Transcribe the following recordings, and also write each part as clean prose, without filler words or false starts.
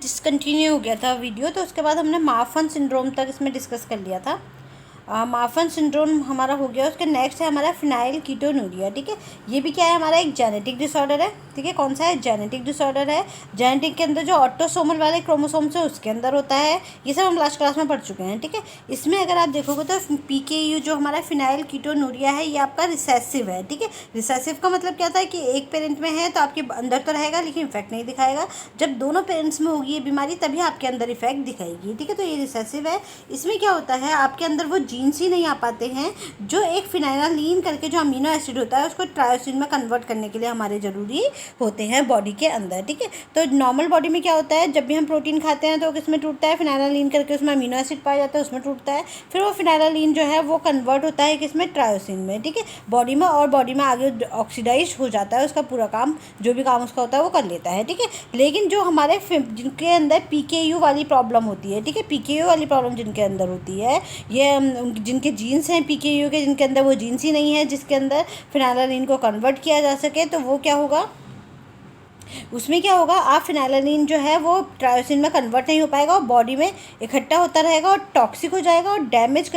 Discontinue हो गया था वीडियो, तो उसके बाद हमने मार्फन सिंड्रोम तक इसमें डिस्कस कर लिया था। मार्फन सिंड्रोम हमारा हो गया। उसके नेक्स्ट है हमारा फिनाइल कीटोनूरिया। ठीक है, ये भी क्या है, हमारा एक जेनेटिक डिसऑर्डर है। ठीक है, कौन सा है, जेनेटिक डिसऑर्डर है। जेनेटिक के अंदर जो ऑटोसोमल वाले क्रोमोसोम्स है उसके अंदर होता है। ये सब हम लास्ट क्लास में पढ़ चुके हैं। ठीक है, इसमें अगर आप देखोगे तो PKU जो हमारा फिनाइल कीटोनूरिया है ये आपका रिसेसिव है। ठीक है, रिसेसिव का मतलब क्या था कि एक पेरेंट में है तो आपके अंदर तो रहेगा लेकिन इफेक्ट नहीं दिखाएगा। जब दोनों पेरेंट्स में होगी ये बीमारी तभी आपके अंदर इफेक्ट दिखाएगी। ठीक है, तो ये रिसेसिव है। इसमें क्या होता है, आपके अंदर वो जीन्स ही नहीं आ पाते हैं जो एक फिनाइलालीन करके जो अमीनो एसिड होता है उसको ट्रायोसिन में कन्वर्ट करने के लिए हमारे ज़रूरी होते हैं बॉडी के अंदर। ठीक है, तो नॉर्मल बॉडी में क्या होता है, जब भी हम प्रोटीन खाते हैं तो किसमें टूटता है, फिनाइलालीन करके उसमें अमीनो एसिड पाया जाता है उसमें टूटता है। फिर वो फिनाइलालीन जो है वो कन्वर्ट होता है किसमें, ट्रायोसिन में। ठीक है, बॉडी में, और बॉडी में आगे ऑक्सीडाइज हो जाता है, उसका पूरा काम, जो भी काम उसका होता है वो कर लेता है। ठीक है, लेकिन जो हमारे जिनके अंदर PKU वाली प्रॉब्लम होती है, ठीक है, PKU वाली प्रॉब्लम जिनके अंदर होती है, ये जिनके जीन्स हैं PKU के, जिनके अंदर वो जीन्स ही नहीं है जिसके अंदर फिनाइलालीन को कन्वर्ट किया जा सके, तो वो क्या होगा, उसमें क्या होगा, आप फिनाइलालीन जो है वो ट्रायोसिन में कन्वर्ट नहीं हो पाएगा और बॉडी में इकट्ठा होता रहेगा और टॉक्सिक हो जाएगा और डैमेज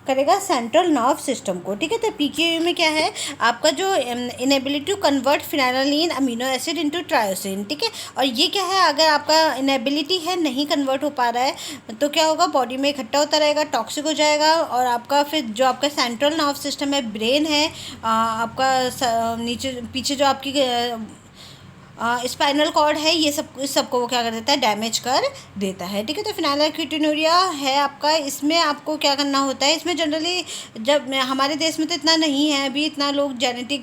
करेगा सेंट्रल नर्व सिस्टम को। ठीक है, तो PKU में क्या है, आपका जो inability to convert phenylalanine amino acid into tyrosine. ठीक है, और ये क्या है, अगर आपका इनेबिलिटी है, नहीं कन्वर्ट हो पा रहा है तो क्या होगा, बॉडी में इकट्ठा होता रहेगा, टॉक्सिक हो जाएगा और आपका फिर जो आपका सेंट्रल नर्व सिस्टम है, ब्रेन है, आपका नीचे पीछे जो आपकी स्पाइनल कॉर्ड है, ये सब, इस सबको वो क्या कर देता है, डैमेज कर देता है। ठीक है, तो फिनाइल कीटोनूरिया है आपका, इसमें आपको क्या करना होता है, इसमें जनरली जब हमारे देश में तो इतना नहीं है अभी, इतना लोग जेनेटिक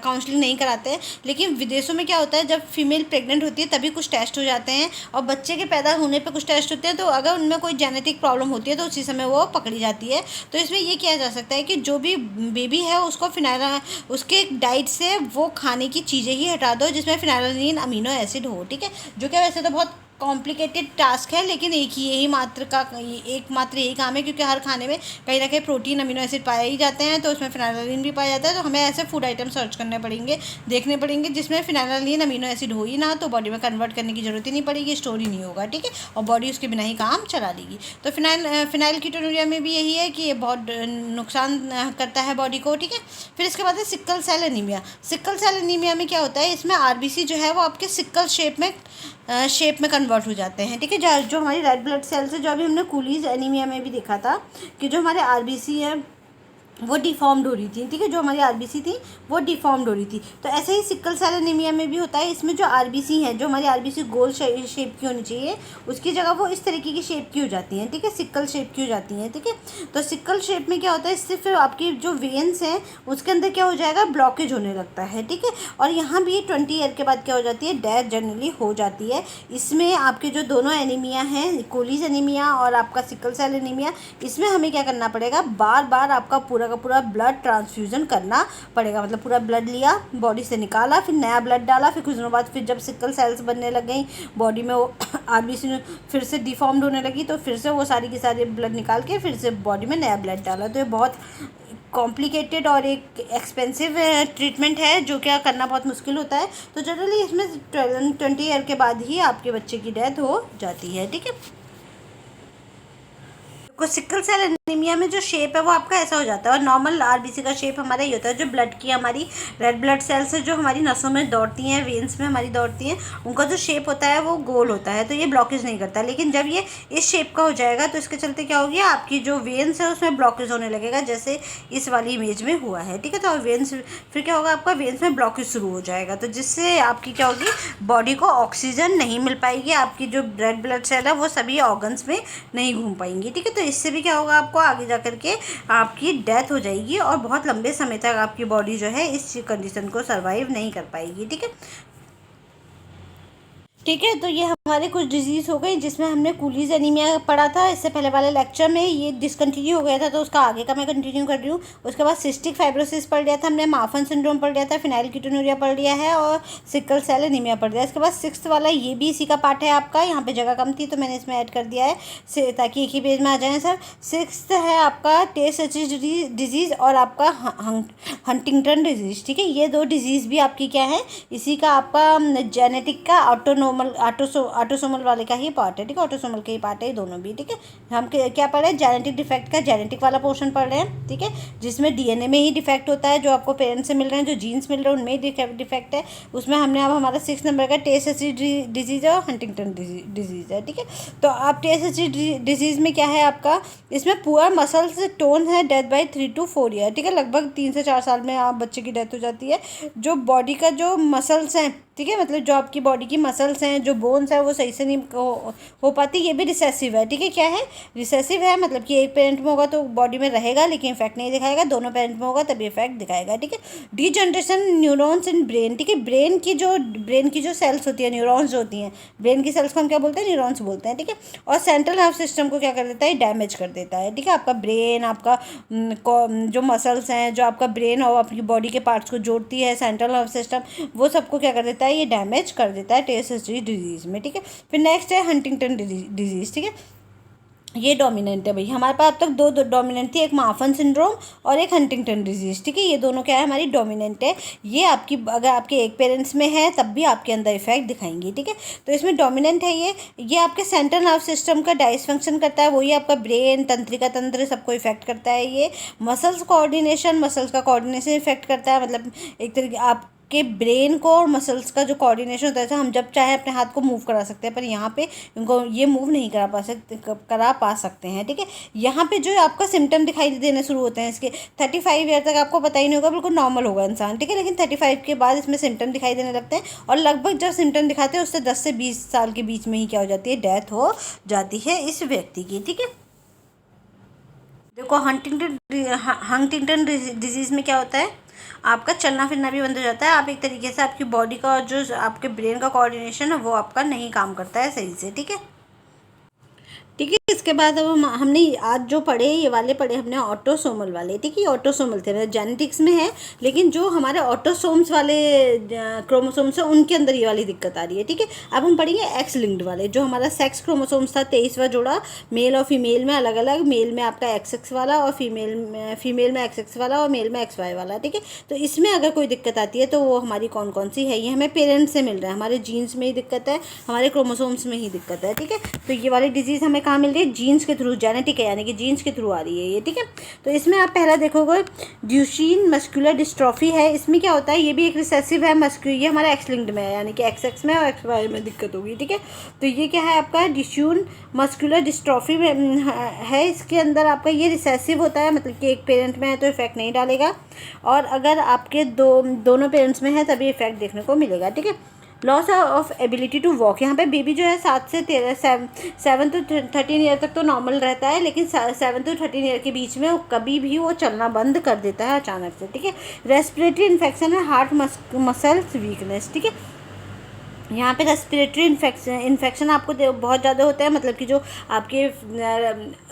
काउंसलिंग नहीं कराते हैं, लेकिन विदेशों में क्या होता है, जब फीमेल प्रेग्नेंट होती है तभी कुछ टेस्ट हो जाते हैं और बच्चे के पैदा होने पर कुछ टेस्ट होते हैं, तो अगर उनमें कोई जेनेटिक प्रॉब्लम होती है तो उसी समय वो पकड़ी जाती है। तो इसमें ये किया जा सकता है कि जो भी बेबी है उसको फिनाइल, उसके डाइट से वो खाने की चीज़ें ही हटा दो जिसमें फिनाइलालीन अमीनो एसिड हो। ठीक है, जो कि वैसे तो बहुत कॉम्प्लिकेटेड टास्क है, लेकिन एकमात्र यही काम है, क्योंकि हर खाने में कहीं ना कहीं प्रोटीन अमीनो एसिड पाए ही जाते हैं, तो उसमें फिनाइलालीन भी पाया जाता है। तो हमें ऐसे फूड आइटम सर्च करने पड़ेंगे, देखने पड़ेंगे जिसमें फिनाइलालीन अमीनो एसिड हो ही ना, तो बॉडी में कन्वर्ट करने की जरूरत ही नहीं पड़ेगी, स्टोर ही नहीं होगा। ठीक है, और बॉडी उसके बिना ही काम चला लेगी। तो फिनाइल कीटोनूरिया में भी यही है कि ये बहुत नुकसान करता है बॉडी को। ठीक है, फिर इसके बाद है sickle cell anaemia. Sickle cell anaemia में क्या होता है, इसमें RBC जो है वो आपके सिक्कल शेप में कन्वर्ट हो जाते हैं। ठीक है, जो हमारी रेड ब्लड सेल्स है, जो अभी हमने कूलीज एनीमिया में भी देखा था कि जो हमारे RBC है वो डिफॉर्म्ड हो रही थी। ठीक है, जो हमारी RBC थी वो डिफॉर्म्ड हो रही थी। तो ऐसे ही सिक्कल सेल एनीमिया में भी होता है। इसमें जो RBC है, जो हमारी RBC गोल शेप की होनी चाहिए, उसकी जगह वो इस तरीके की शेप की हो जाती हैं। ठीक है, सिक्कल शेप की हो जाती हैं। ठीक है, तो सिक्कल शेप में क्या होता है, इससे फिर आपकी जो वेन्स हैं उसके अंदर क्या हो जाएगा, ब्लॉकेज होने लगता है। ठीक है, और यहाँ भी 20 ईयर के बाद क्या हो जाती है, डेथ जनरली हो जाती है। इसमें आपके जो दोनों एनीमिया हैं, कोलीज एनीमिया और आपका सिक्कल सेल एनीमिया, इसमें हमें क्या करना पड़ेगा, बार बार आपका पूरा का पूरा ब्लड ट्रांसफ्यूजन करना पड़ेगा। मतलब पूरा ब्लड लिया, बॉडी से निकाला, फिर नया ब्लड डाला, फिर कुछ दिनों बाद फिर जब सिक्कल सेल्स बनने लग गई बॉडी में, वो RBC फिर से डिफॉर्म्ड होने लगी, तो फिर से वो सारी की सारी ब्लड निकाल के फिर से बॉडी में नया ब्लड डाला। तो ये बहुत कॉम्प्लिकेटेड और एक एक्सपेंसिव ट्रीटमेंट है, जो क्या करना बहुत मुश्किल होता है। तो जनरली इसमें 20 ईयर के बाद ही आपके बच्चे की डेथ हो जाती है। ठीक है, सिक्कल सेल एनीमिया में जो शेप है वो आपका ऐसा हो जाता है, और नॉर्मल RBC का शेप हमारा ये होता है। जो ब्लड की हमारी रेड ब्लड सेल्स है, जो हमारी नसों में दौड़ती हैं, वेन्स में हमारी दौड़ती हैं, उनका जो शेप होता है वो गोल होता है, तो ये ब्लॉकेज नहीं करता। लेकिन जब ये इस शेप का हो जाएगा तो इसके चलते क्या होगी, आपकी जो वेन्स है उसमें ब्लॉकेज होने लगेगा, जैसे इस वाली इमेज में हुआ है। ठीक है, तो वेन्स फिर क्या होगा, आपका वेन्स में ब्लॉकेज शुरू हो जाएगा, तो जिससे आपकी क्या होगी, बॉडी को ऑक्सीजन नहीं मिल पाएगी, आपकी जो रेड ब्लड सेल है वो सभी ऑर्गन्स में नहीं घूम पाएंगी। ठीक है, तो इससे भी क्या होगा, आपको आगे जा करके आपकी डेथ हो जाएगी और बहुत लंबे समय तक आपकी बॉडी जो है इस कंडीशन को सर्वाइव नहीं कर पाएगी। ठीक है, ठीक है, तो ये हमारे कुछ डिजीज़ हो गई जिसमें हमने कूलीज एनीमिया पढ़ा था इससे पहले वाले लेक्चर में। ये डिसकंटिन्यू हो गया था तो उसका आगे का मैं कंटिन्यू कर रही हूँ। उसके बाद सिस्टिक फाइब्रोसिस पढ़ लिया था हमने, मार्फन सिंड्रोम पढ़ लिया था, फिनाइल कीटोनूरिया पढ़ लिया है और सिकल सेल एनीमिया पढ़ लिया। इसके बाद 6th वाला ये भी इसी का पार्ट है आपका। यहाँ पे जगह कम थी तो मैंने इसमें ऐड कर दिया है ताकि एक ही पेज में आ जाए सर। 6th है आपका टेस्ट डिजीज़ और आपका हंटिंगटन डिजीज़। ठीक है, ये दो डिजीज़ भी आपकी क्या है, इसी का आपका जेनेटिक का ऑटोसोमल वाले का ही पार्ट है, ठीक है, ऑटोसोमल के ही पार्ट है ये दोनों भी, ठीक है। हम क्या पढ़ रहे हैं, जेनेटिक डिफेक्ट का जेनेटिक वाला पोर्शन पढ़ रहे हैं, ठीक है, जिसमें डीएनए में ही डिफेक्ट होता है, जो आपको पेरेंट्स से मिल रहे हैं, जो जीन्स मिल रहे हैं उनमें ही डिफेक्ट है। उसमें हमने अब हमारा 6 नंबर का टेस्ट डिजीज़ और हंटिंगटन डिजीज़ है, ठीक है। तो आप टेस्ट डिजीज़ में क्या है आपका, इसमें पूरा मसल्स टोन है, डेथ बाय 3 to 4 ईयर, ठीक है, लगभग 3 से 4 साल में आप बच्चे की डेथ हो जाती है। जो बॉडी का जो मसल्स हैं, ठीक है, मतलब जो आपकी बॉडी की मसल्स हैं, जो बोन्स है, वो सही से नहीं हो पाती, ये भी रिसेसिव है, ठीक है। क्या है, रिसेसिव है, मतलब कि एक पेरेंट में होगा तो बॉडी में रहेगा लेकिन इफेक्ट नहीं दिखाएगा, दोनों पेरेंट में होगा तभी इफेक्ट दिखाएगा, ठीक है। डीजनरेशन न्यूरॉन्स इन ब्रेन, ठीक है, ब्रेन की जो सेल्स होती है, न्यूरॉन्स होती हैं, ब्रेन की सेल्स को हम क्या बोलते हैं, न्यूरॉन्स बोलते हैं, ठीक है। और सेंट्रल नर्व सिस्टम को क्या कर देता है, डैमेज कर देता है, ठीक है। आपका ब्रेन, आपका जो मसल्स हैं, जो आपका ब्रेन और आपकी बॉडी के पार्ट्स को जोड़ती है, सेंट्रल नर्व सिस्टम, वो सबको क्या कर देता है, ये डैमेज कर देता है टेस्ट डिजीज़ में, ठीक है। फिर नेक्स्ट है हंटिंगटन डिजीज़, ठीक है, ये डोमिनेंट है भाई। हमारे पास अब तक दो डोमिनेंट थी, एक मार्फन सिंड्रोम और एक हंटिंगटन डिजीज़, ठीक है। ये दोनों क्या है, हमारी डोमिनेंट है। ये आपकी अगर आपके एक पेरेंट्स में है तब भी आपके अंदर इफेक्ट दिखाएंगी, ठीक है। तो इसमें डोमिनेंट है ये आपके सेंट्रल नर्व सिस्टम का डाइसफंक्शन करता है, वही आपका ब्रेन, तंत्रिका तंत्र सबको इफेक्ट करता है। ये मसल्स का कोऑर्डिनेशन इफेक्ट करता है, मतलब एक तरीके आप के ब्रेन को और मसल्स का जो कोऑर्डिनेशन होता है, जैसे हम जब चाहे अपने हाथ को मूव करा सकते हैं, पर यहाँ पे उनको ये मूव नहीं करा पा सकते हैं, ठीक है। यहाँ पे जो आपका सिम्टम दिखाई देने शुरू होते हैं इसके 35 ईयर तक आपको पता ही नहीं होगा, बिल्कुल नॉर्मल होगा इंसान, ठीक है। लेकिन 35 के बाद इसमें सिम्टम दिखाई देने लगते हैं, और लगभग जब सिम्टम दिखाते हैं उससे 10 से 20 साल के बीच में ही क्या हो जाती है, डेथ हो जाती है इस व्यक्ति की, ठीक है। देखो हंटिंगटन डिजीज़ में क्या होता है, आपका चलना फिरना भी बंद हो जाता है। आप एक तरीके से आपकी बॉडी का और जो आपके ब्रेन का कोऑर्डिनेशन है वो आपका नहीं काम करता है सही से, ठीक है, ठीक है। इसके बाद अब हमने आज जो पढ़े ये वाले पढ़े हमने ऑटोसोमल वाले, ठीक है। ऑटोसोमल थे, मतलब जेनेटिक्स में है, लेकिन जो हमारे ऑटोसोम्स वाले क्रोमोसोम्स हैं उनके अंदर ये वाली दिक्कत आ रही है, ठीक है। अब हम पढ़ेंगे एक्स लिंक्ड वाले, जो हमारा सेक्स क्रोमोसोम्स था 23वां जोड़ा, मेल और फीमेल में अलग अलग, मेल में आपका XX वाला और फीमेल में XX वाला और मेल में XY वाला, ठीक है। तो इसमें अगर कोई दिक्कत आती है तो वो हमारी कौन कौन सी है, ये हमें पेरेंट्स से मिल रहा है, हमारे जीन्स में ही दिक्कत है, हमारे क्रोमोसोम्स में ही दिक्कत है, ठीक है। तो ये वाली डिजीज़ हमें कहाँ मिल रही है, जीन्स के थ्रू, जेनेटिक है, यानी कि जीन्स के थ्रू आ रही है ये, ठीक है। तो इसमें आप पहला देखोगे ड्यूशेन मस्कुलर डिस्ट्रॉफी है। इसमें क्या होता है, ये भी एक रिसेसिव है, ये हमारा एक्स लिंक्ड में है, यानी कि XX में और XY में दिक्कत होगी, ठीक है। तो ये क्या है आपका ड्यूशेन मस्कुलर डिस्ट्रॉफी में है। इसके अंदर आपका ये रिसेसिव होता है, मतलब कि एक पेरेंट में है तो इफेक्ट नहीं डालेगा, और अगर आपके दोनों पेरेंट्स में है तभी इफेक्ट देखने को मिलेगा, ठीक है। Loss of ability to walk, यहाँ पे बेबी जो है 7 to 13 ईयर तक तो नॉर्मल रहता है, लेकिन 7 to 13 ईयर के बीच में कभी भी वो चलना बंद कर देता है अचानक से, ठीक है। रेस्पिरेटरी इन्फेक्शन है, हार्ट मसल्स वीकनेस, ठीक है। यहाँ पे रेस्पिरेटरी इन्फेक्शन आपको बहुत ज़्यादा होता है, मतलब कि जो आपके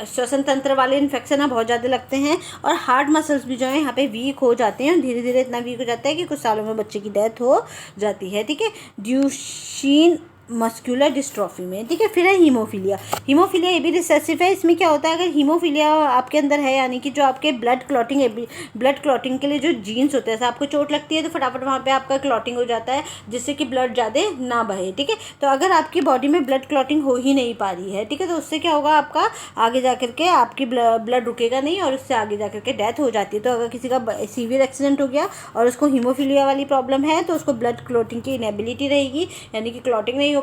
श्वसन तंत्र वाले इन्फेक्शन है बहुत ज़्यादा लगते हैं, और हार्ट मसल्स भी जो है यहाँ पे वीक हो जाते हैं, धीरे धीरे इतना वीक हो जाता है कि कुछ सालों में बच्चे की डेथ हो जाती है, ठीक है, ड्यूशेन मस्कुलर डिस्ट्रॉफी में, ठीक है। फिर है हीमोफीलिया। हीमोफीलिया ये भी रिसेसिव है। इसमें क्या होता है, अगर हीमोफीलिया आपके अंदर है, यानी कि जो आपके ब्लड क्लॉटिंग के लिए जो जीन्स होते हैं, आपको चोट लगती है तो फटाफट वहाँ पे आपका क्लॉटिंग हो जाता है, जिससे कि ब्लड ज़्यादा ना बहे, ठीक है। तो अगर आपकी बॉडी में ब्लड क्लॉटिंग हो ही नहीं पा रही है, ठीक है, तो उससे क्या होगा, आपका आगे जा करके आपकी ब्लड रुकेगा नहीं और उससे आगे जा करके डेथ हो जाती है। तो अगर किसी का सीवियर एक्सीडेंट हो गया और उसको हीमोफीलिया वाली प्रॉब्लम है तो उसको ब्लड क्लॉटिंग की इनेबिलिटी रहेगी, यानी कि क्लॉटिंग नहीं हो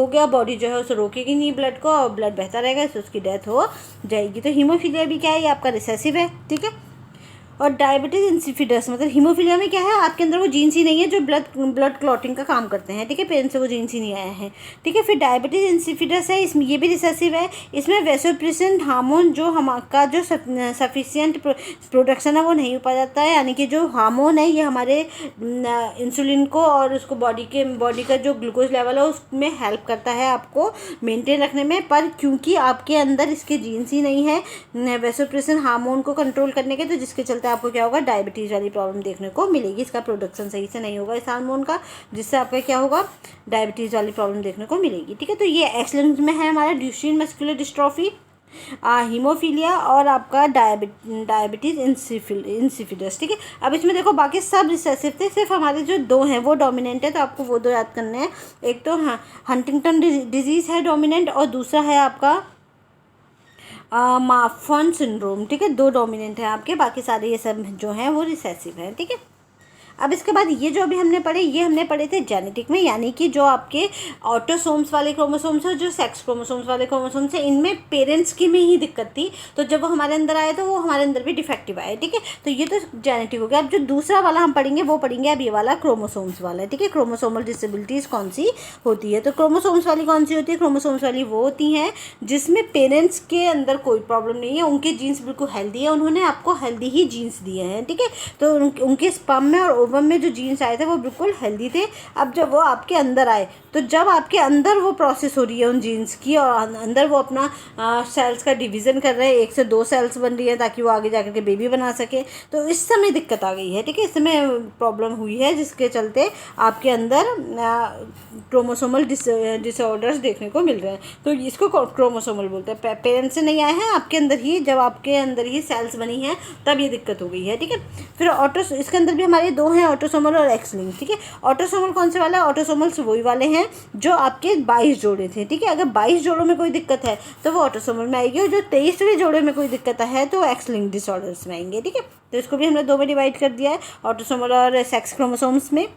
गया, बॉडी जो है उसे रोकेगी नहीं ब्लड को और ब्लड बहता रहेगा, इससे उसकी डेथ हो जाएगी। तो हीमोफीलिया भी क्या है, ये आपका रिसेसिव है, ठीक है। और डायबिटीज़ इंसिपिडस, मतलब हीमोफीलिया में क्या है, आपके अंदर वो जीन्स ही नहीं है जो ब्लड क्लॉटिंग का काम करते हैं, ठीक है, पेरेंट्स से वो जीन्स ही नहीं आए हैं, ठीक है। फिर डायबिटीज़ इंसिपिडस है, इसमें ये भी रिसेसिव है। इसमें वेसोप्रेसिन हार्मोन जो का जो सफिशिएंट प्रोडक्शन है वो नहीं हो पा जाता है, यानी कि जो हार्मोन है ये हमारे इंसुलिन को और उसको बॉडी का जो ग्लूकोज लेवल है उसमें हेल्प करता है आपको मेंटेन रखने में, पर क्योंकि आपके अंदर इसके जीन्स ही नहीं है वेसोप्रेसिन हार्मोन को कंट्रोल करने के, तो जिसके चलते आपको क्या होगा, डायबिटीज़ वाली प्रॉब्लम देखने को मिलेगी। इसका प्रोडक्शन सही से नहीं होगा इस हार्मोन का, जिससे आपका क्या होगा, डायबिटीज़ वाली प्रॉब्लम देखने को मिलेगी, ठीक है। तो ये एक्स लिंक्ड में है हमारा ड्यूशेन मस्कुलर डिस्ट्रॉफी, हीमोफीलिया और आपका डायबिटीज़ इंसिपिडस, ठीक है। अब इसमें देखो बाकी सब रिसेसिव थे, सिर्फ हमारे जो दो हैं वो डोमिनेंट है, तो आपको वो दो याद करने हैं। एक तो हंटिंगटन डिजीज़ है डोमिनेंट, और दूसरा है आपका मार्फन सिंड्रोम, ठीक है। दो डोमिनेंट है आपके, बाकी सारे ये सब जो हैं वो रिसेसिव हैं, ठीक है। अब इसके बाद ये जो अभी हमने पढ़े, ये हमने पढ़े थे जेनेटिक में, यानी कि जो आपके ऑटोसोम्स वाले क्रोमोसोम्स है, जो सेक्स क्रोमोसोम्स वाले क्रोमोसोम्स है, इनमें पेरेंट्स की में ही दिक्कत थी, तो जब वो हमारे अंदर आए तो वो हमारे अंदर भी डिफेक्टिव आए, ठीक है। तो ये तो जेनेटिक हो गया। अब जो दूसरा वाला हम पढ़ेंगे वो पढ़ेंगे अब ये वाला क्रोमोसोम्स वाला है, ठीक है। क्रोमोसोमल डिसेबिलिटीज़ कौन सी होती है, तो क्रोमोसोम्स वाली कौन सी होती है? क्रोमोसोम्स वाली वो होती हैं जिसमें पेरेंट्स के अंदर कोई प्रॉब्लम नहीं है, उनके जीन्स बिल्कुल हेल्दी है, उन्होंने आपको हेल्दी ही जीन्स दिए हैं, ठीक है। तो उनके स्पर्म में और ओवम में जो जीन्स आए थे वो बिल्कुल हेल्दी थे। अब जब वो आपके अंदर आए, तो जब आपके अंदर वो प्रोसेस हो रही है उन जीन्स की, और अंदर वो अपना सेल्स का डिवीज़न कर रहे हैं, 1 से 2 सेल्स बन रही है ताकि वो आगे जाकर के बेबी बना सके, तो इस समय दिक्कत आ गई है, ठीक है। इस समय प्रॉब्लम हुई है जिसके चलते आपके अंदर क्रोमोसोमल डिसऑर्डर्स देखने को मिल रहे हैं, तो इसको क्रोमोसोमल बोलते हैं। पेरेंट्स से नहीं आए हैं, आपके अंदर ही, जब आपके अंदर ही सेल्स बनी हैं तब ये दिक्कत हो गई है, ठीक है। फिर इसके अंदर भी हमारे दो हैं, ऑटोसोमल और एक्स लिंक्ड, ठीक है। ऑटोसोमल कौन से वाला है? ऑटोसोमल्स वही वाले हैं जो आपके 22 जोड़े थे, ठीक है। अगर 22 जोड़ों में कोई दिक्कत है तो वो ऑटोसोमल में आएगी, और जो 23वें जोड़े में कोई दिक्कत है तो एक्स लिंक्ड डिसऑर्डर्स में आएंगे, ठीक है। तो इसको भी हमने 2 में डिवाइड कर दिया है, ऑटोसोमल और सेक्स क्रोमोसोम्स में।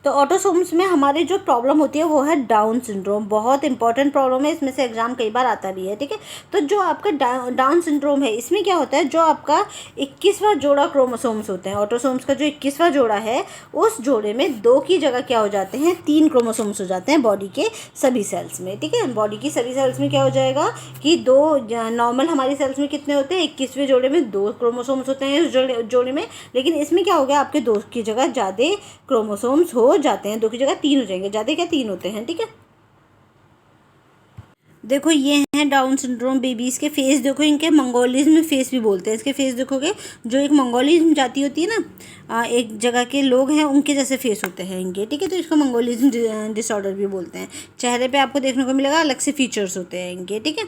तो ऑटोसोम्स में हमारी जो प्रॉब्लम होती है वो है डाउन सिंड्रोम, बहुत इंपॉर्टेंट प्रॉब्लम है, इसमें से एग्जाम कई बार आता भी है, ठीक है। तो जो आपका डाउन सिंड्रोम है, इसमें क्या होता है, जो आपका 21वां जोड़ा क्रोमोसोम्स होते हैं, ऑटोसोम्स का जो 21वां जोड़ा है, उस जोड़े में 2 की जगह क्या हो जाते हैं, 3 क्रोमोसोम्स हो जाते हैं बॉडी के सभी सेल्स में, ठीक है। बॉडी की सभी सेल्स में क्या हो जाएगा कि 2, नॉर्मल हमारी सेल्स में कितने होते हैं, 21वें जोड़े में 2 क्रोमोसोम्स होते हैं इस जोड़े में, लेकिन इसमें क्या हो गया, आपके 2 की जगह ज़्यादा क्रोमोसोम्स हो जाते हैं, 2 की जगह 3 हो जाएंगे, ज़्यादा क्या 3 होते हैं, ठीक है। देखो ये हैं डाउन सिंड्रोम बेबीज़ के फेस, देखो इनके मंगोलिज्म फेस भी बोलते हैं, इसके फेस देखोगे, जो एक मंगोलिज्म जाति होती है ना, एक जगह के लोग हैं उनके जैसे फेस होते हैं इनके, ठीक है। तो इसको मंगोलिज्म डिसऑर्डर भी बोलते हैं। चेहरे पे आपको देखने को मिलेगा अलग से फीचर्स होते हैं इनके, ठीक है।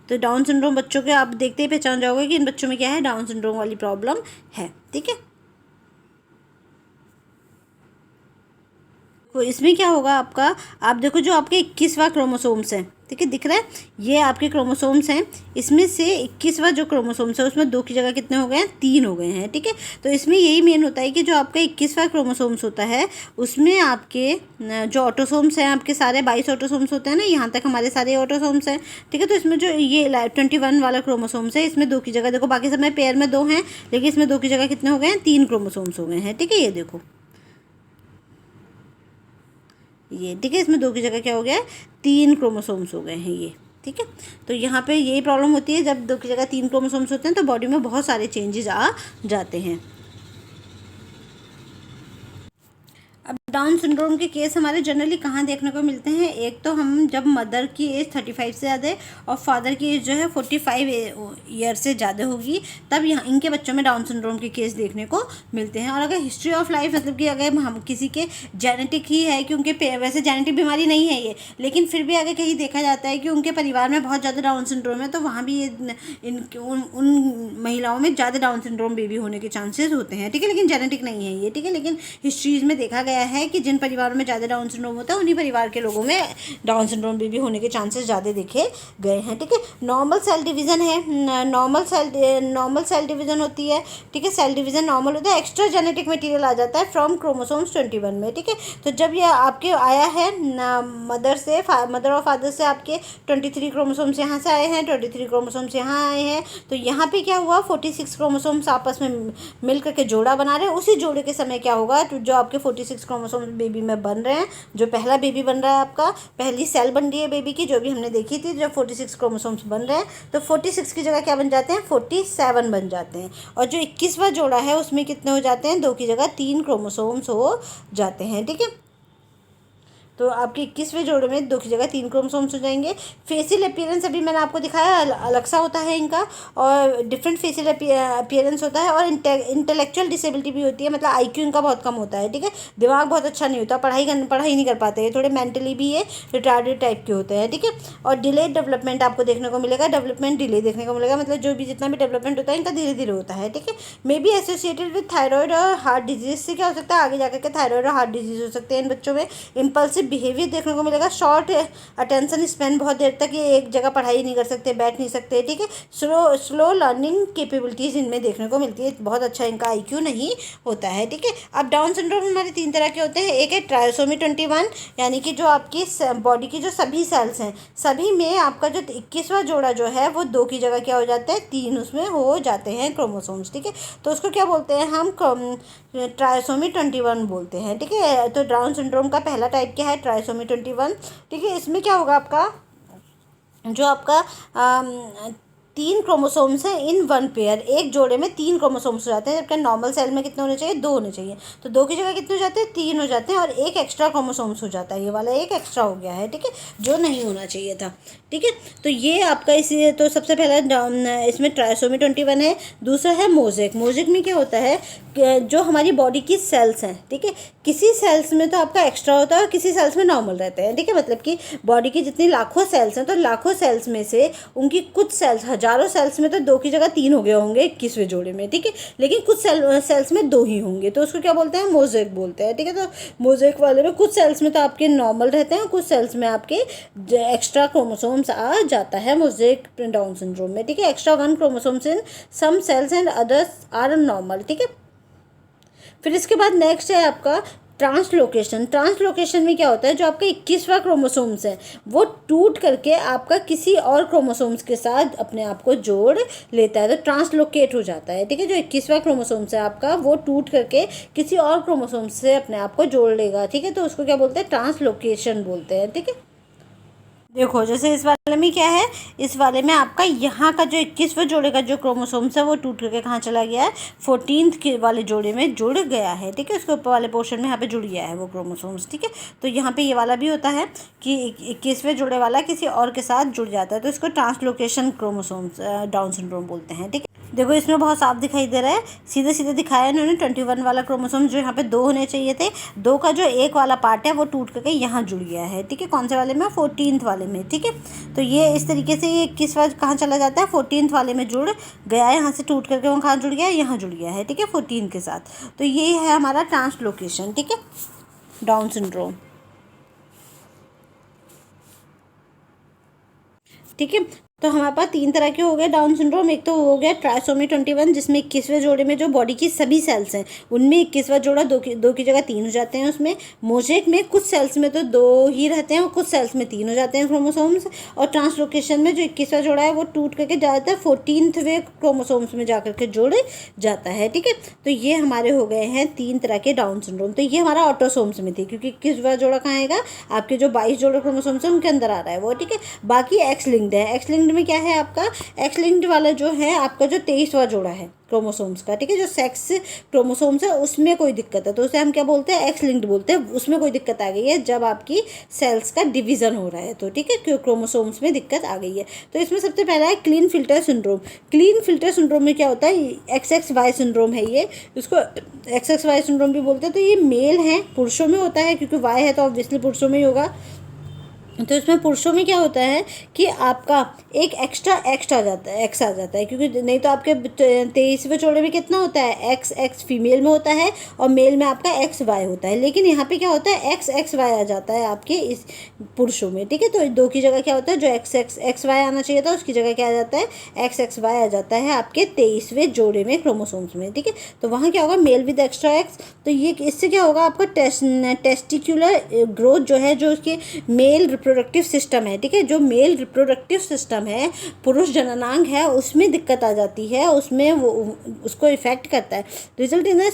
तो डाउन सिंड्रोम बच्चों के आप देखते ही पहचान जाओगे कि इन बच्चों में क्या है, डाउन सिंड्रोम वाली प्रॉब्लम है, ठीक है। तो इसमें क्या होगा आपका, आप देखो जो आपके 21वां क्रोमोसोम्स हैं, ठीक है, दिख रहा है, ये आपके क्रोमोसोम्स हैं, इसमें से 21वां जो क्रोमोसोम्स है उसमें 2 की जगह कितने हो गए हैं, 3 हो गए हैं, ठीक है। तो इसमें यही मेन होता है कि जो आपका 21वां क्रोमोसोम्स होता है उसमें आपके जो ऑटोसोम्स हैं, आपके सारे 22 ऑटोसोम्स होते हैं ना, यहाँ तक हमारे सारे ऑटोसोम्स हैं, ठीक है। तो इसमें जो ये 21 वाला क्रोमोसोम्स है, इसमें 2 की जगह, देखो बाकी सब में पेयर में 2 हैं, लेकिन इसमें 2 की जगह कितने हो गए हैं, 3 क्रोमोसोम्स हो गए हैं, ठीक है। ये देखो ये, ठीक है, इसमें 2 की जगह क्या हो गया है, 3 क्रोमोसोम्स हो गए हैं ये, ठीक है। तो यहाँ पे यही प्रॉब्लम होती है, जब 2 की जगह 3 क्रोमोसोम्स होते हैं तो बॉडी में बहुत सारे चेंजेस आ जाते हैं। अब डाउन सिंड्रोम के केस हमारे जनरली कहाँ देखने को मिलते हैं, एक तो हम जब मदर की एज 35 से ज़्यादा है और फादर की एज जो है 45 ईयर से ज़्यादा होगी, तब यहाँ इनके बच्चों में डाउन सिंड्रोम के केस देखने को मिलते हैं। और अगर हिस्ट्री ऑफ लाइफ, मतलब कि अगर हम किसी के जेनेटिक ही है कि उनके वैसे जेनेटिक बीमारी नहीं है ये, लेकिन फिर भी अगर कहीं देखा जाता है कि उनके परिवार में बहुत ज़्यादा डाउन सिंड्रोम है, तो वहाँ भी ये उन महिलाओं में ज़्यादा डाउन सिंड्रोम बेबी होने के चांसेस होते हैं, ठीक है। लेकिन जेनेटिक नहीं है ये, ठीक है। लेकिन हिस्ट्रीज में देखा गया है कि जिन परिवारों में ज़्यादा डाउन सिंड्रोम होता है उन्हीं परिवार के लोगों में डाउन सिंड्रोम बेबी होने के चांसेस ज़्यादा देखे गए हैं, ठीक है। नॉर्मल सेल डिवीज़न है, नॉर्मल सेल डिवीज़न होती है, ठीक है। सेल डिवीज़न नॉर्मल होता है, एक्स्ट्रा जेनेटिक मटेरियल आ जाता है फ्रॉम क्रोमोसोम्स 21 में, ठीक है। तो जब ये आपके आया है मदर और फादर से, आपके 23 क्रोमोसोम्स यहाँ से आए हैं, 23 क्रोमोसोम्स यहाँ आए हैं, तो यहाँ पे क्या हुआ, 46 क्रोमोसोम्स आपस में मिल करके जोड़ा बना रहे हैं। उसी जोड़े के समय क्या होगा, तो जो आपके 46 क्रोमोसोम्स बेबी में बन रहे हैं, जो पहला बेबी बन रहा है, आपका पहली सेल बन रही है बेबी की, जो भी हमने देखी थी, जब 46 क्रोमोसोम्स बन रहे हैं तो 46 की जगह क्या बन जाते हैं, 47 बन जाते हैं। और जो 21वां जोड़ा है उसमें कितने हो जाते हैं, 2 की जगह 3 क्रोमोसोम्स हो जाते हैं, ठीक है। तो आपके 21वें जोड़े में 2 की जगह 3 क्रोमोसोम्स हो जाएंगे। फेशियल अपीयरेंस अभी मैंने आपको दिखाया अलग सा होता है इनका, और डिफरेंट फेशियल अपीयरेंस होता है, और इंटेलेक्चुअल डिसेबिलिटी भी होती है, मतलब IQ इनका बहुत कम होता है, ठीक है। दिमाग बहुत अच्छा नहीं होता, पढ़ाई नहीं कर पाते हैं, थोड़े मेंटली भी ये रिटार्डेड टाइप के होते हैं, ठीक है। और डिलेड डेवलपमेंट आपको देखने को मिलेगा, डेवलपमेंट डिले देखने को मिलेगा, मतलब जो भी जितना भी डेवलपमेंट होता है इनका धीरे धीरे होता है, ठीक है। May be associated with thyroid और हार्ट डिजीज से क्या हो सकता है, आगे जाकर के थायराइड और हार्ट डिजीज हो सकते हैं इन बच्चों में। इम्पल्सिव बिहेवियर देखने को मिलेगा, शॉर्ट अटेंशन स्पेन, बहुत देर तक ये एक जगह पढ़ाई नहीं कर सकते, बैठ नहीं सकते, ठीक है। स्लो लर्निंग कैपेबिलिटीज़ इनमें देखने को मिलती है, बहुत अच्छा इनका IQ नहीं होता है, ठीक है। अब डाउन सिंड्रोम हमारे 3 तरह के होते हैं। एक है ट्राइसोमी 21, यानी कि जो आपकी बॉडी की जो सभी सेल्स हैं, सभी में आपका जो 21वां जोड़ा जो है वो 2 की जगह क्या हो जाता है, 3 उसमें हो जाते हैं क्रोमोसोम्स, ठीक है। तो उसको क्या बोलते हैं हम, ट्राइसोमी 21 बोलते हैं, ठीक है। तो डाउन सिंड्रोम का पहला टाइप क्या है, ट्राइसोमी 21, ठीक है। इसमें क्या होगा, आपका जो आपका 3 क्रोमोसोम्स हैं इन 1 पेयर, एक जोड़े में 3 क्रोमोसोम्स हो जाते हैं, जबकि नॉर्मल सेल में कितने होने चाहिए, 2 होने चाहिए। तो 2 की जगह कितने हो जाते हैं, 3 हो जाते हैं, और एक एक्स्ट्रा क्रोमोसोम्स हो जाता है, ये वाला एक एक्स्ट्रा हो गया है, ठीक है, जो नहीं होना चाहिए था, ठीक है। तो ये आपका इसी, तो सबसे पहला इसमें ट्राइसोमी 21 है। दूसरा है मोज़ेक। मोज़ेक में क्या होता है, जो हमारी बॉडी की सेल्स हैं, ठीक है, किसी सेल्स में तो आपका एक्स्ट्रा होता है और किसी सेल्स में नॉर्मल रहते हैं, ठीक है। मतलब कि बॉडी की जितनी लाखों सेल्स हैं, तो लाखों सेल्स में से उनकी कुछ सेल्स, हजारों सेल्स में तो 2 की जगह 3 हो गए होंगे 21वें जोड़े में, ठीक है, लेकिन कुछ सेल्स में 2 ही होंगे, तो उसको क्या बोलते हैं, मोज़ेक बोलते हैं, ठीक है। तो मोज़ेक वाले में कुछ सेल्स में तो आपके नॉर्मल रहते हैं, कुछ सेल्स में आपके एक्स्ट्रा क्रोमोसोम्स आ जाता है मोज़ेक डाउन सिंड्रोम में, ठीक है। Extra 1 chromosomes in some cells and others are normal, ठीक है। फिर इसके बाद नेक्स्ट है आपका ट्रांसलोकेशन। ट्रांसलोकेशन में क्या होता है, जो आपका 21वां क्रोमोसोम्स है वो टूट करके आपका किसी और क्रोमोसोम्स के साथ अपने आप को जोड़ लेता है, तो ट्रांसलोकेट हो जाता है, ठीक है। जो 21वां क्रोमोसोम्स है आपका वो टूट करके किसी और क्रोमोसोम्स से अपने आप को जोड़ लेगा, ठीक है। तो उसको क्या बोलते हैं, ट्रांसलोकेशन बोलते हैं, ठीक है। देखो जैसे इस वाले में क्या है, इस वाले में आपका यहाँ का जो 21वें जोड़े का जो क्रोमोसोम्स है वो टूट करके कहाँ चला गया है, 14th के वाले जोड़े में जुड़ गया है, ठीक है। उसके ऊपर वाले पोर्शन में यहाँ पे जुड़ गया है वो क्रोमोसोम्स, ठीक है। तो यहाँ पे ये वाला भी होता है कि 21वें जोड़े वाला किसी और के साथ जुड़ जाता है, तो इसको ट्रांसलोकेशन क्रोमोसोम्स डाउन सिंड्रोम बोलते हैं, ठीक है। देखो इसमें बहुत साफ दिखाई दे रहा है, सीधे सीधे दिखाया इन्होंने। 21 वाला क्रोमोसोम जो यहाँ पे 2 होने चाहिए थे, 2 का जो एक वाला पार्ट है वो टूट करके यहाँ जुड़ गया है, ठीक है। कौन से वाले में, 14th वाले में, ठीक है। तो ये इस तरीके से ये 21वां कहाँ चला जाता है, 14th वाले में जुड़ गया है, यहाँ से टूट करके वो कहाँ जुड़ गया है, यहाँ जुड़ गया है, ठीक है, 14 के साथ। तो ये है हमारा ट्रांसलोकेशन, ठीक है, डाउन सिंड्रोम, ठीक है। तो हमारे पास 3 तरह के हो गए डाउन सिंड्रोम। एक तो हो गया ट्राइसोमी 21, जिसमें 21वें जोड़े में जो बॉडी की सभी सेल्स हैं उनमें 21वां जोड़ा 2 की जगह 3 हो जाते हैं उसमें। मोज़ेक में कुछ सेल्स में तो 2 ही रहते हैं और कुछ सेल्स में 3 हो जाते हैं क्रोमोसोम्स। और ट्रांसलोकेशन में जो 21वां जोड़ा है वो टूट करके ज़्यादातर 14वें क्रोमोसोम्स में जा करके जोड़ जाता है, ठीक है। तो ये हमारे हो गए हैं 3 तरह के डाउन सिंड्रोम। तो ये हमारा ऑटोसोम्स में थी, क्योंकि 21वां जोड़ा कहाँ आएगा, आपके जो 22 जोड़े क्रोमोसोम्स हैं उनके अंदर आ रहा है वो, ठीक है। बाकी एक्स लिंक्ड है। एक्स लिंक्ड में क्या है आपका, एक्स लिंक्ड वाला जो है आपका जो 23वां जोड़ा है क्रोमोसोम्स का, ठीक है, जो सेक्स क्रोमोसोम्स है उसमें कोई दिक्कत है तो उसे हम क्या बोलते हैं, एक्स लिंक्ड बोलते हैं। उसमें कोई दिक्कत आ गई है जब आपकी सेल्स का डिवीजन हो रहा है तो, ठीक है, क्यों क्रोमोसोम्स में दिक्कत आ गई है। तो इसमें सबसे पहला है clean filter syndrome. Clean filter syndrome में क्या होता है, XXY सिंड्रोम है ये, इसको XXY सिंड्रोम भी बोलते हैं। तो ये मेल है, पुरुषों में होता है, क्योंकि वाई है तो ऑब्वियसली पुरुषों में ही होगा। तो इसमें पुरुषों में क्या होता है कि आपका एक एक्स्ट्रा एक्स आ जाता है, क्योंकि नहीं तो आपके 23वें जोड़े में कितना होता है, XX फीमेल में होता है और मेल में आपका XY होता है, लेकिन यहाँ पे क्या होता है XXY आ जाता है आपके इस पुरुषों में, ठीक है। तो 2 की जगह क्या होता है, जो XY आना चाहिए था उसकी जगह क्या आ जाता है, XXY आ जाता है आपके 23वें जोड़े में क्रोमोसोम्स में, ठीक है। तो वहाँ क्या होगा, मेल विद एक्स्ट्रा एक्स। तो ये इससे क्या होगा, आपका टेस्टिक्यूलर ग्रोथ जो है, जो उसके मेल रिप्रोडक्टिव सिस्टम है, ठीक है, जो मेल रिप्रोडक्टिव सिस्टम है, पुरुष जननांग है, उसमें दिक्कत आ जाती है, उसमें वो उसको इफेक्ट करता है, result in a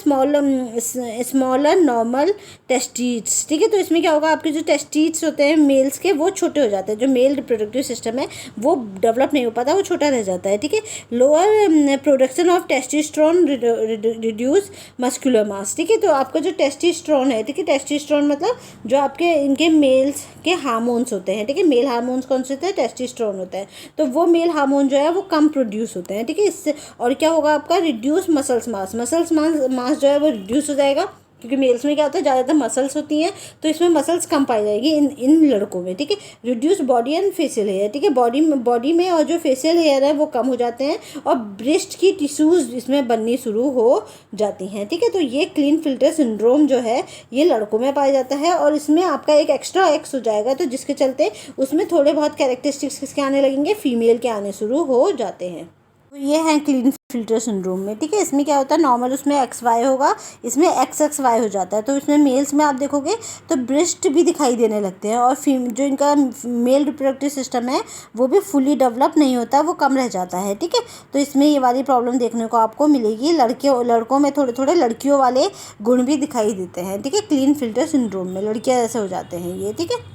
smaller normal testis, ठीक है। तो इसमें क्या होगा, आपके जो टेस्टिस होते हैं मेल्स के वो छोटे हो जाते हैं, जो मेल रिप्रोडक्टिव सिस्टम है वो डेवलप नहीं हो पाता, वो छोटा रह जाता है, ठीक है। Lower production of testosterone reduce muscular mass, ठीक है। तो आपका जो टेस्टोस्टेरोन है, ठीक है, टेस्टोस्टेरोन मतलब जो आपके इनके मेल्स के हार्मोन्स होते हैं, ठीक है, मेल हार्मोन्स कौन से होते हैं, टेस्टोस्टेरोन होता है, तो वो मेल हार्मोन जो है वो कम प्रोड्यूस होते हैं, ठीक है। इससे और क्या होगा, आपका रिड्यूस मसल्स मास जो है वो रिड्यूस हो जाएगा, क्योंकि मेल्स में क्या होता है, ज़्यादातर मसल्स होती हैं, तो इसमें मसल्स कम पाई जाएगी इन लड़कों में, ठीक है। Reduce body and facial hair, ठीक है, बॉडी में और जो फेशियल हेयर है वो कम हो जाते हैं, और ब्रेस्ट की टिश्यूज़ इसमें बननी शुरू हो जाती हैं, ठीक है। तो ये क्लीन फिल्टर सिंड्रोम जो है ये लड़कों में पाया जाता है, और इसमें आपका एक एक्स्ट्रा एक्स हो जाएगा, तो जिसके चलते उसमें थोड़े बहुत कैरेक्टरिस्टिक्स किसके आने लगेंगे, फीमेल के आने शुरू हो जाते हैं। तो ये है क्लीन फिल्टर सिंड्रोम में, ठीक है। इसमें क्या होता है, नॉर्मल उसमें XY होगा, इसमें XXY हो जाता है। तो इसमें मेल्स में आप देखोगे तो ब्रेस्ट भी दिखाई देने लगते हैं, और जो इनका मेल रिप्रोडक्टिव सिस्टम है वो भी फुली डेवलप नहीं होता, वो कम रह जाता है, ठीक है। तो इसमें ये वाली प्रॉब्लम देखने को आपको मिलेगी। लड़कों में थोड़े थोड़े लड़कियों वाले गुण भी दिखाई देते हैं, ठीक है, क्लीन फिल्टर सिंड्रोम में लड़कियाँ ऐसे हो जाते हैं ये, ठीक है।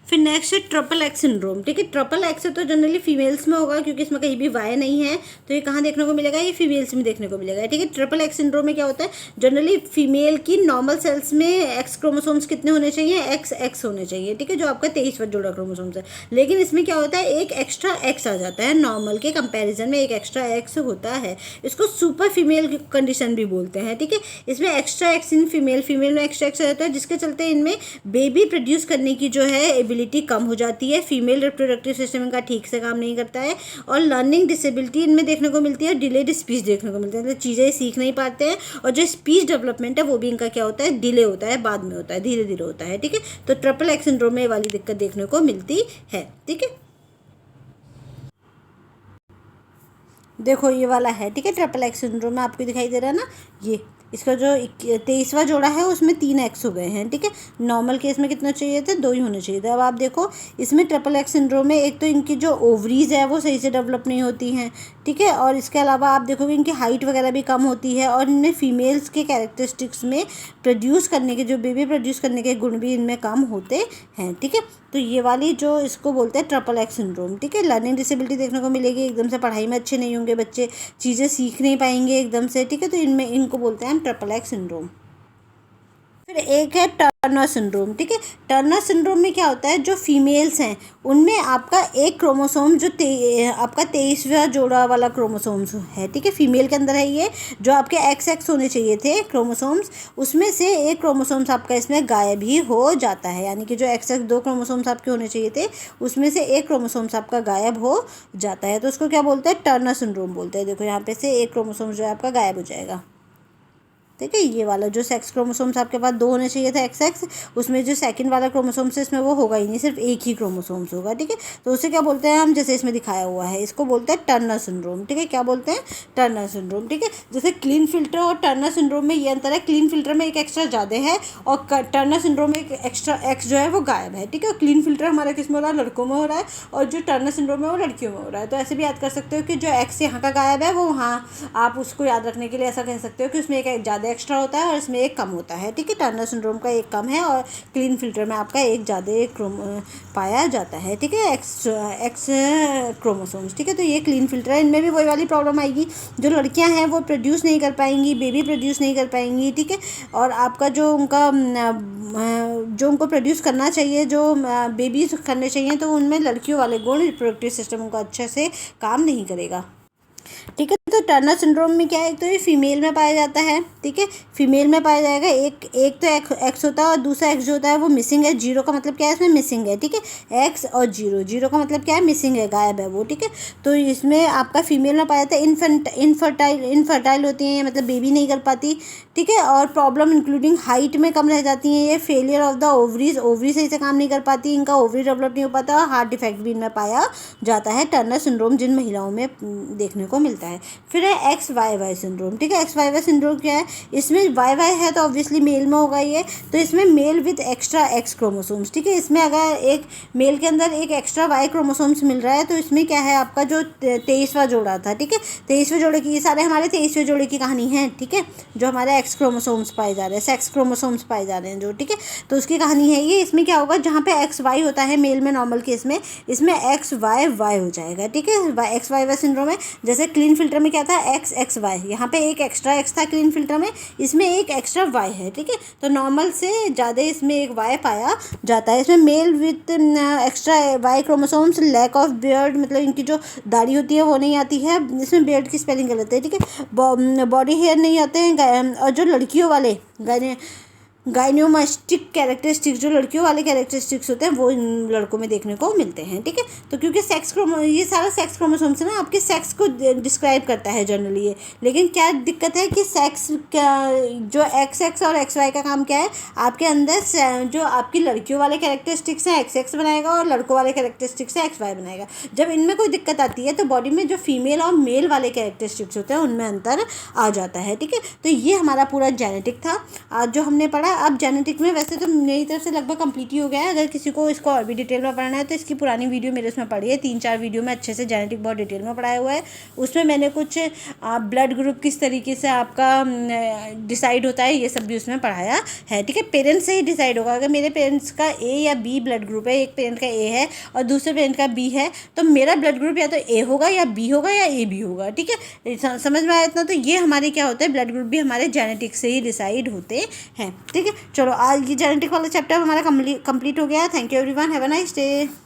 फिर नेक्स्ट है ट्रिपल एक्स सिंड्रोम, ठीक है। ट्रिपल एक्स तो जनरली फीमेल्स में होगा, क्योंकि इसमें कहीं भी वाई नहीं है, तो ये कहाँ देखने को मिलेगा, ये फीमेल्स में देखने को मिलेगा, ठीक है। ट्रिपल एक्स सिंड्रोम में क्या होता है, जनरली फीमेल की नॉर्मल सेल्स में एक्स क्रोमोसोम्स कितने होने चाहिए, XX होने चाहिए, ठीक है, जो आपका 23वां जोड़ा क्रोमोसोम्स है। लेकिन इसमें क्या होता है, एक एक्स्ट्रा एक्स आ जाता है, नॉर्मल के कंपेरिजन में एक एक्स्ट्रा एक्स होता है, इसको सुपर फीमेल कंडीशन भी बोलते हैं, ठीक है। इसमें एक्स्ट्रा एक्स इन फीमेल में एक्स्ट्रा एक्स रहता है, जिसके चलते इनमें बेबी प्रोड्यूस करने की जो है एबिलिटी कम हो जाती है, फीमेल रिप्रोडक्टिव सिस्टम इनका ठीक से काम नहीं करता है, और लर्निंग डिसेबिलिटी इनमें देखने को मिलती है, डिलेड स्पीच देखने को मिलती है, मतलब चीज़ें सीख नहीं पाते हैं, और जो स्पीच डेवलपमेंट है वो भी इनका क्या होता है, डिले होता है, बाद में होता है, धीरे धीरे होता है, ठीक है। तो ट्रिपल एक्स सिंड्रोम में ये वाली दिक्कत देखने को मिलती है, ठीक है। देखो ये वाला है, ठीक है, ट्रिपल एक्स सिंड्रोम में आपको दिखाई दे रहा है ना, ये इसका जो 23वां जोड़ा है उसमें 3 एक्स हो गए हैं, ठीक है। नॉर्मल केस में कितना चाहिए थे, 2 ही होने चाहिए थे। अब आप देखो इसमें ट्रिपल एक्स सिंड्रोम में एक तो इनकी जो ओवरीज है वो सही से डेवलप नहीं होती हैं, ठीक है, और इसके अलावा आप देखोगे इनकी हाइट वगैरह भी कम होती है, और इनमें फीमेल्स के कैरेक्टरिस्टिक्स में प्रोड्यूस करने के जो बेबी प्रोड्यूस करने के गुण भी इनमें कम होते हैं, ठीक है। तो ये वाली जो इसको बोलते हैं ट्रिपल एक्स सिंड्रोम, ठीक है। लर्निंग डिसेबिलिटी देखने को मिलेगी, एकदम से पढ़ाई में अच्छे नहीं होंगे बच्चे, चीज़ें सीख नहीं पाएंगे एकदम से, ठीक है। तो इनको बोलते हैं हम ट्रिपल एक्स सिंड्रोम। फिर एक है टर्नर सिंड्रोम, ठीक है। टर्नर सिंड्रोम में क्या होता है, जो फीमेल्स हैं उनमें आपका एक क्रोमोसोम जो आपका 23वां जोड़ा वाला क्रोमोसोम्स है, ठीक है, फीमेल के अंदर है ये, जो आपके XX होने चाहिए थे क्रोमोसोम्स, उसमें से एक क्रोमोसोम्स आपका इसमें गायब ही हो जाता है, यानी कि जो XX 2 क्रोमोसोम्स आपके होने चाहिए थे उसमें से एक क्रोमोसोम्स आपका गायब हो जाता है, तो उसको क्या बोलते हैं, टर्नर सिंड्रोम बोलते हैं। देखो यहाँ पे से एक क्रोमोसोम जो है आपका गायब हो जाएगा, ठीक है। ये वाला जो सेक्स क्रोमोसोम्स आपके पास 2 होने चाहिए था XX, उसमें जो सेकंड वाला क्रोमोसोम्स है इसमें वो होगा ही नहीं, सिर्फ एक ही क्रोमोसोम्स होगा, ठीक है। तो उसे क्या बोलते हैं हम, जैसे इसमें दिखाया हुआ है, इसको बोलते हैं टर्नर सिंड्रोम, ठीक है। क्या बोलते हैं, टर्नर सिंड्रोम, ठीक है। जैसे क्लीन फिल्टर और टर्नर सिंड्रोम में ये अंतर है, क्लीन फिल्टर में एक एक्स्ट्रा ज़्यादा है, और टर्नर सिंड्रोम में एक एक्स्ट्रा एक्स जो है वो गायब है, ठीक है। क्लीन फिल्टर हमारा किस में हो रहा है, लड़कों में हो रहा है, और जो टर्नर सिंड्रोम है वो लड़कियों में हो रहा है। तो ऐसे भी याद कर सकते हो कि जो एक्स यहाँ का गायब है वो वहाँ, आप उसको याद रखने के लिए ऐसा कह सकते हो कि उसमें एक ज़्यादा एक्स्ट्रा होता है और इसमें एक कम होता है, ठीक है। टर्नर सिंड्रोम का एक कम है, और क्लीन फिल्टर में आपका एक ज़्यादा पाया जाता है, ठीक है, एक्स क्रोमोसोम्स, ठीक है। तो ये क्लीन फिल्टर है, इनमें भी वही वाली प्रॉब्लम आएगी, जो लड़कियां हैं वो प्रोड्यूस नहीं कर पाएंगी, बेबी प्रोड्यूस नहीं कर पाएंगी, ठीक है। और आपका जो उनको प्रोड्यूस करना चाहिए, जो बेबी करने चाहिए, तो उनमें लड़कियों वाले गुण रिप्रोडक्टिव सिस्टम उनका अच्छे से काम नहीं करेगा, ठीक है। तो टर्नर सिंड्रोम में क्या है, तो ये फीमेल में पाया जाता है, ठीक है, फीमेल में पाया जाएगा। एक तो एक्स होता है, और दूसरा एक्स जो होता है वो मिसिंग है, जीरो का मतलब क्या है, इसमें मिसिंग है, ठीक है। एक्स और जीरो का मतलब क्या है, मिसिंग है, गायब है वो, ठीक है। तो इसमें आपका फीमेल में पाया जाता है, इनफर्टाइल होती हैं, मतलब बेबी नहीं कर पाती, ठीक है। और प्रॉब्लम इंक्लूडिंग हाइट में कम रह जाती हैं ये, फेलियर ऑफ द ओवरी सही से काम नहीं कर पाती, इनका ओवरी डेवलप नहीं हो पाता, हार्ट डिफेक्ट भी इनमें पाया जाता है। टर्नर सिंड्रोम जिन महिलाओं में देखने को मिलता है, फिर है एक्स वाई वाई सिंड्रोम, ठीक है। एक्स वाई वाई सिंड्रोम क्या है, इसमें वाई वाई है तो ऑब्वियसली मेल में होगा ये, तो इसमें mail with extra x chromosomes, ठीक है। इसमें अगर एक मेल के अंदर एक एक्स्ट्रा वाई क्रोमोसोम्स मिल रहा है तो इसमें क्या है, आपका जो 23वां जोड़ा था, ठीक है, 23वें जोड़े की, ये सारे हमारे 23वें जोड़े की कहानी है, ठीक है, जो हमारे एक्स क्रोमोसोम्स पाए जा रहे हैं, सेक्स क्रोमोसोम्स पाए जा रहे हैं जो, ठीक है, तो उसकी कहानी है ये। इसमें क्या होगा, जहाँ पे एक्स वाई होता है मेल में नॉर्मल केस में, इसमें एक्स वाई वाई हो जाएगा, ठीक है। एक्स वाई वाई सिंड्रोम है। जैसे क्लीन फिल्टर में क्या था, एक्स एक्स वाई, यहाँ पे एक एक्स्ट्रा एक्स था क्लीन फिल्टर में, इसमें एक एक्स्ट्रा वाई है, ठीक है, तो नॉर्मल से ज़्यादा इसमें एक वाई पाया जाता है। इसमें male with extra Y chromosomes, lack of beard, मतलब इनकी जो दाढ़ी होती है वो नहीं आती है, इसमें बियर्ड की स्पेलिंग गलत है, ठीक है, बॉडी हेयर नहीं आते हैं, और जो लड़कियों वाले गाइनोमास्टिक कैरेक्टरिस्टिक्स, जो लड़कियों वाले कैरेक्टरिस्टिक्स होते हैं वो इन लड़कों में देखने को मिलते हैं, ठीक है। तो क्योंकि ये सारा सेक्स क्रोमोसोम्स है ना, आपके सेक्स को डिस्क्राइब करता है जनरली ये, लेकिन क्या दिक्कत है कि सेक्स जो एक्स एक्स और एक्स वाई का काम क्या है, आपके अंदर जो आपकी लड़कियों वाले कैरेक्टरिस्टिक्स हैं एक्स एक्स बनाएगा और लड़कों वाले कैरेक्टरिस्टिक्स हैं एक्स वाई बनाएगा। जब इनमें कोई दिक्कत आती है तो बॉडी में जो फीमेल और मेल वाले कैरेक्टरिस्टिक्स होते हैं उनमें अंतर आ जाता है, ठीक है। तो ये हमारा पूरा जेनेटिक था आज जो हमने पढ़ा। अब जेनेटिक में वैसे तो मेरी तरफ से लगभग कंप्लीट ही हो गया है, अगर किसी को इसको और भी डिटेल में पढ़ना है तो इसकी पुरानी वीडियो मेरे उसमें पढ़ी है, 3-4 वीडियो में अच्छे से जेनेटिक बहुत डिटेल में पढ़ाया हुआ है। उसमें मैंने कुछ ब्लड ग्रुप किस तरीके से आपका डिसाइड होता है ये सब भी उसमें पढ़ाया है, ठीक है। पेरेंट्स से ही डिसाइड होगा, अगर मेरे पेरेंट्स का ए या बी ब्लड ग्रुप है, एक पेरेंट का ए है और दूसरे पेरेंट का बी है, तो मेरा ब्लड ग्रुप या तो ए होगा या बी होगा या ए बी होगा, ठीक है। समझ में आया इतना। तो ये हमारे क्या होता है, ब्लड ग्रुप भी हमारे जेनेटिक से ही डिसाइड होते हैं, ठीक है। चलो आज ये जेनेटिक वाला चैप्टर हमारा कंप्लीट हो गया। Thank you everyone, have a nice day.